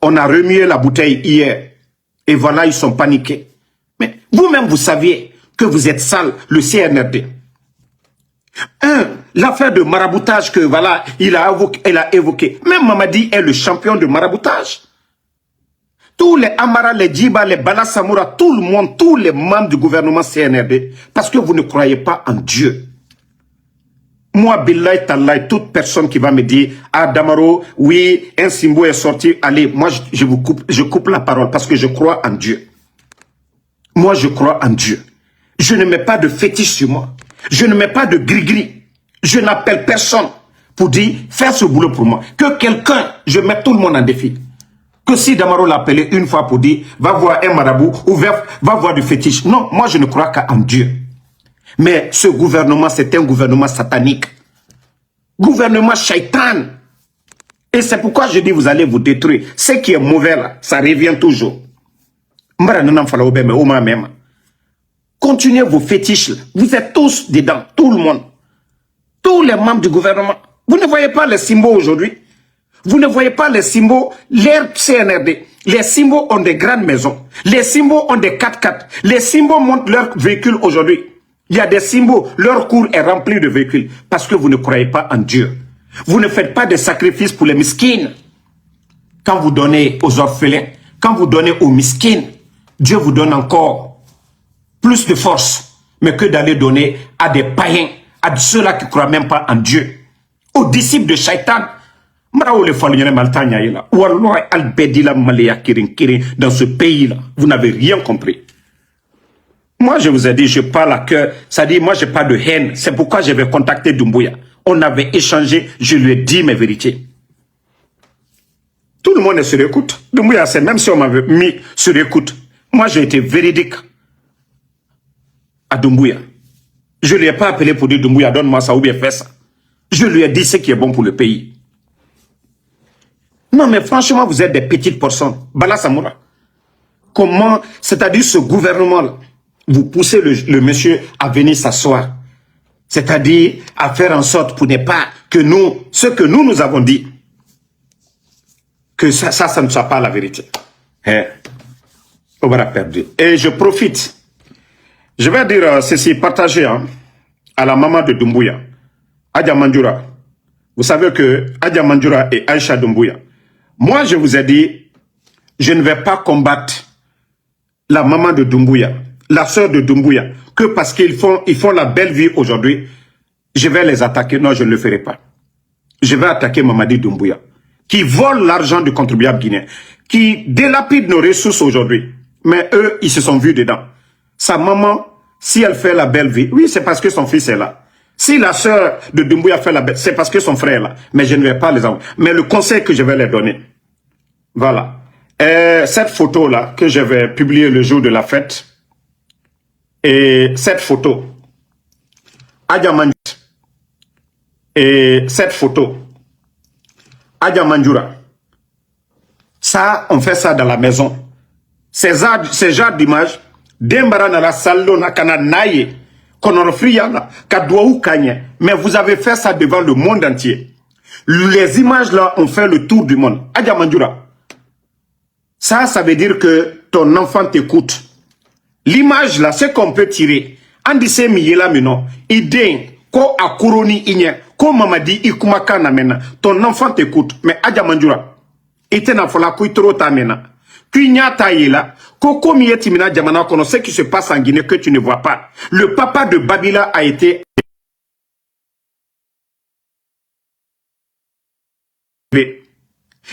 on a remué la bouteille hier. Et voilà, ils sont paniqués. Mais vous-même, vous saviez que vous êtes sale, le CNRD. L'affaire de maraboutage que voilà, elle a évoqué. Même Mamadi est le champion de maraboutage. Tous les Amara, les Djiba, les Bala Samoura, tout le monde, tous les membres du gouvernement CNRD, parce que vous ne croyez pas en Dieu. Moi, Billahi Tallahi, toute personne qui va me dire, ah Damaro, oui, un Simbo est sorti, allez, moi je coupe la parole parce que je crois en Dieu. Moi, je crois en Dieu. Je ne mets pas de fétiche sur moi. Je ne mets pas de gris-gris. Je n'appelle personne pour dire, faire ce boulot pour moi. Que quelqu'un, je mets tout le monde en défi. Que si Damaro l'appelait une fois pour dire, va voir un marabout ou va voir du fétiche. Non, moi je ne crois qu'en Dieu. Mais ce gouvernement, c'est un gouvernement satanique. Gouvernement shaitan. Et c'est pourquoi je dis, vous allez vous détruire. Ce qui est mauvais là, ça revient toujours. Continuez vos fétiches là. Vous êtes tous dedans, tout le monde. Tous les membres du gouvernement. Vous ne voyez pas les symboles aujourd'hui? Vous ne voyez pas les symboles, l'air CNRD. Les symboles ont des grandes maisons. Les symboles ont des 4x4. Les symboles montent leurs véhicules aujourd'hui. Il y a des symboles, leur cour est rempli de véhicules. Parce que vous ne croyez pas en Dieu. Vous ne faites pas de sacrifices pour les miskines. Quand vous donnez aux orphelins, quand vous donnez aux miskines, Dieu vous donne encore plus de force. Mais que d'aller donner à des païens, à ceux-là qui ne croient même pas en Dieu. Aux disciples de Shaitan. Dans ce pays-là, vous n'avez rien compris. Moi, je vous ai dit, je parle à cœur. Ça dit, moi, je n'ai pas de haine. C'est pourquoi je vais contacter Doumbouya. On avait échangé, je lui ai dit mes vérités. Tout le monde est sur écoute. Doumbouya, c'est même si on m'avait mis sur écoute. Moi, j'ai été véridique à Doumbouya. Je ne lui ai pas appelé pour dire Doumbouya, donne-moi ça ou bien fais ça. Je lui ai dit ce qui est bon pour le pays. Non, mais franchement, vous êtes des petites personnes. Bala Samoura. Comment, c'est-à-dire ce gouvernement-là, vous poussez le monsieur à venir s'asseoir. C'est-à-dire à faire en sorte pour ne pas que nous, ce que nous avons dit, que ça ne soit pas la vérité. On va perdre. Et je profite. Je vais dire ceci, partagé à la maman de Doumbouya, Adja Mandjoura. Vous savez que Adja Mandjoura et Aïcha Doumbouya, moi, je vous ai dit, je ne vais pas combattre la maman de Doumbouya, la sœur de Doumbouya, que parce qu'ils font la belle vie aujourd'hui, je vais les attaquer. Non, je ne le ferai pas. Je vais attaquer Mamadi Doumbouya, qui vole l'argent du contribuable guinéen, qui délapide nos ressources aujourd'hui. Mais eux, ils se sont vus dedans. Sa maman, si elle fait la belle vie, oui, c'est parce que son fils est là. Si la sœur de Doumbouya fait la bête, c'est parce que son frère est là. Mais je ne vais pas les envoyer. Mais le conseil que je vais leur donner, voilà. Cette photo-là, que je vais publier le jour de la fête, et cette photo, Adja Mandjoura, et cette photo, Adja Mandjoura, ça, on fait ça dans la maison. Ces genres d'images, Dembara na la salon na kana naye, mais vous avez fait ça devant le monde entier. Les images là ont fait le tour du monde. Adja Mandjoura, ça veut dire que ton enfant t'écoute. L'image là, c'est qu'on peut tirer. Andise miyela mino, idin ko akuroni inye, ko mamadi ikumaka na mena. Ton enfant t'écoute. Mais Adja Mandjoura, itena fola kuitro ta mena. Kuinyata yela. Ce qui se passe en Guinée que tu ne vois pas. Le papa de Babila a été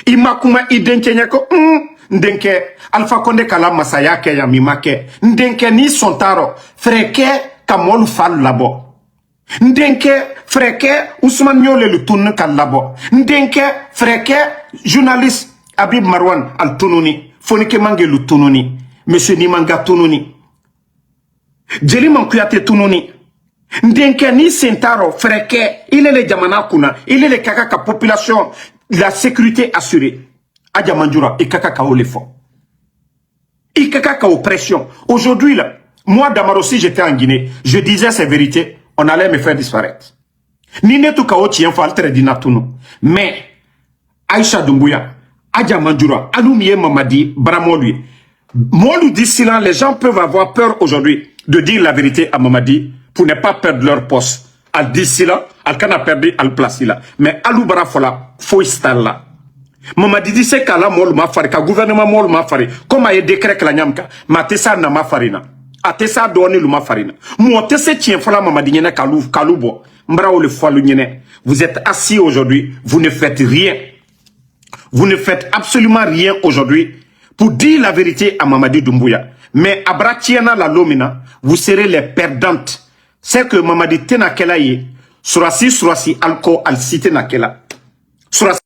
Imakuma idenkenyako ndenke Alpha Condé kala masaya ke ya mimake ndenke ni sontaro freke kamol fal labo ndenke freke Ousmane Niolé le tourne kal labo ndenke freke journaliste Habib Marwan al Tununi Fonike mange lu tununi. Monsieur Nimanga tununi. Djeli Mankuyate tununi. Ndenke ni sentaro freke. Il est le Djamana kuna. Il est le kakaka population. La sécurité assurée. Adja Mandjoura. Et kakaka o l'effort. Et kakaka oppression. Aujourd'hui là. Moi Damaro, si j'étais en Guinée. Je disais ces vérités. On allait me faire disparaître. Nine tu kao tien fal tre dinatunu. Mais. Aïcha Doumbouya. Adja Mandjoura, Aloumie Mamadi, Bramon lui. Moi, nous dit silence, les gens peuvent avoir peur aujourd'hui de dire la vérité à Mamadi pour ne pas perdre leur poste. Al dit silence, al kana perdu, al place là. Mais Alou Barafola, faut installer là. Mamadi dit c'est qu'à la mol ma fari, qu'à gouvernement mol ma fari. Comme il y a décret que la nyamka, ma tessa na ma farina. A tessa donné le ma farina. Moi, tessa tient fola Mamadi nyene kaloubo. Mbra ou le foalou nyene. Vous êtes assis aujourd'hui, vous ne faites rien. Vous ne faites absolument rien aujourd'hui pour dire la vérité à Mamadi Doumbouya. Mais à Bratiana la Lomina, vous serez les perdantes. C'est que Mamadi Tenakela y est. Surasi, alco, al cité nakela. Surasi.